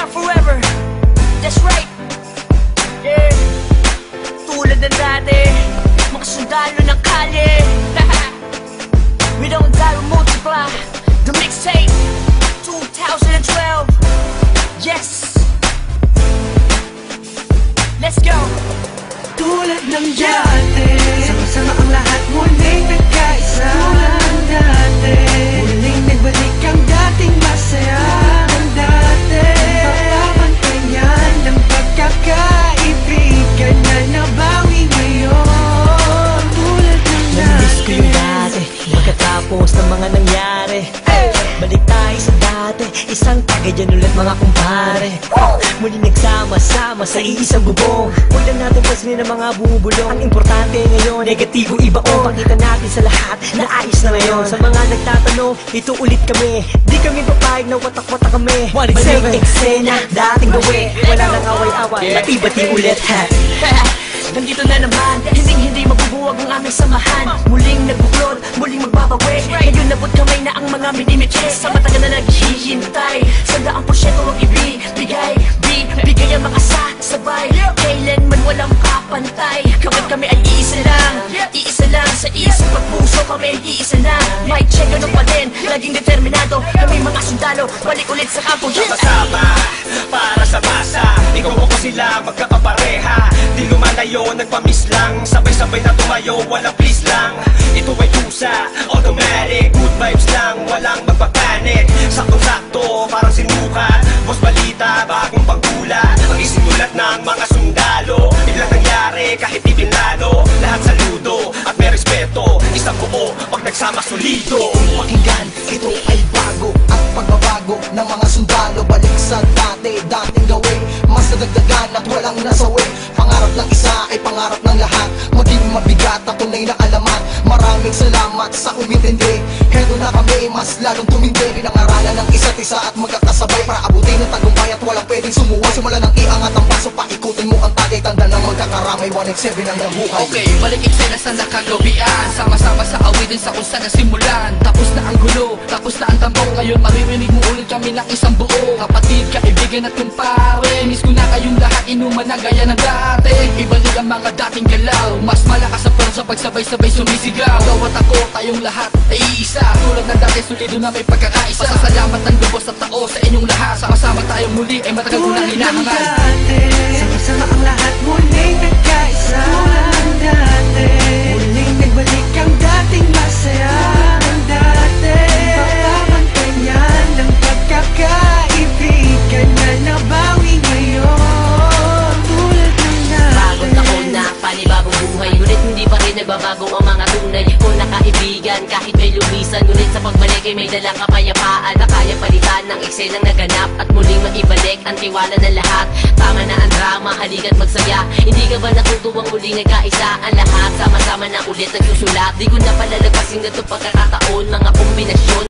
down forever. That's right. Yeah. Tulad ng dati, mga sundalo ng kalye. We don't die, we multiply. The mixtape 2012. Yes. Let's go. Tulad ng dati, sama-sama ang lahat muling nagkaisa. Tulad ng dati, muling nagbalik ang dating masaya. Ang dati, pagpapantayan ng pagkakaibigan na nabawi ngayon. Tulad ng dati. Namiss ko yung dati, pagkatapos ng mga nangyari. Balik tayo sa dati, isang tagayan ulit mga kumpare. Muli nagsama-sama sa iisang bubong. Huwag lang natin pansinin ang mga bumubulong. Ang importante ngayon, negatibo ibaon. Pakita natin sa lahat na ayos na ngayon. Sa mga nagtatanong, ito ulit kami. Di kami papayag na watak-watak kami. Balik eksena, dating gawi. Wala nang away-away, bati-bati ulit ha. Nandito na naman, hindi mabubuwag ang aming samahan. Muling nagbuklod, muling magbabawi. Ngayon nabot kamay na ang mga minimiche. Sa matagal na naghihintay, 100% ang ibibigay. Bigay ang mga sabay, kailanman walang kapantay. Kapag kami ay iisa lang sa isang pagpuso kami ay iisa lang. Mic check, ano pa din, laging determinado. Kami mga sundalo, balik ulit sa kampo. Sama-sama, para sa masa. Ikaw ako sila, magkakapareha. Di lumalayo, nagpamiss lang. Sabay-sabay na tumayo, walang please lang. Ito ay tusa, automatic. Good vibes lang, walang magpapanik. Saktong-sakto, parang sinukat. Boss balita, bagong pagkula. Ang isinulat ng mga sundalo. Biglang nangyari, kahit di pinlano. Lahat saludo, at may respeto. Isang buo, pag nagsama solido. Pakinggan, ito ay bago. Ang pagbabago ng mga sundalo. Balik sa dati, dating gawin. Mas nadagdagan at walang nasawi. Pangarap ng isa ay pangarap ng lahat. Maging mabigat at tunay na alamat. Maraming salamat sa umintindi. Heto na kami, mas lalong tumindi. Pinangaralan ng isa't isa at magkakasabay para abutin ang tagumpay at walang pwedeng sumuwa. Simula ng iangat ang paso, paikutin mo ang tagay. Tanda ng magkakaramay, 187 ang nabuhay. Okay, balik eksena sa nakagawian. Sama-sama sa awitin sa kung saan nasimulan. Tapos na ang gulo, tapos na ang tambong. Ngayon maririnig mo ulit kami ng isang buo. Kapatid, kaibigan at kumpare. Miss ko na kayong lahat, inuman na gaya ng dati. Ibalik ang mga dating galaw. Mas malakas ang sa pagsabay-sabay sumisigaw. Gawat ako, tayong lahat ay iisa. Tulad ng dati, solido na may pagkakaisa. Pasasalamat ng lubos at tao sa inyong lahat. Sama-sama tayong muli ay matagal ko nang hinahangal. Sama-sama ang lahat muling nagkaisa. Tulad ng dati, muling nagbalik ang dating masaya. Ang dati, pagpapantayan ng pagkakaibigan na nabawi ngayon. Tulad ng dati. Bagong taon na panibagong buhay, ngunit hindi pa rin nagbabago ang mga tunay ko na kaibigan. Kahit may lumisan, ngunit sa pagbalik ay may dalang kapayapaan na kaya palitan ng eksenang naganap at muling maibalik ang tiwala ng lahat. Tama na ang drama, halika't magsaya. Hindi ka ba natutuwang muling nagkaisa ang lahat? Sama-sama na ulit nagsusulat. Di ko na palalagpasin na ito pagkakataon, mga kombinasyon.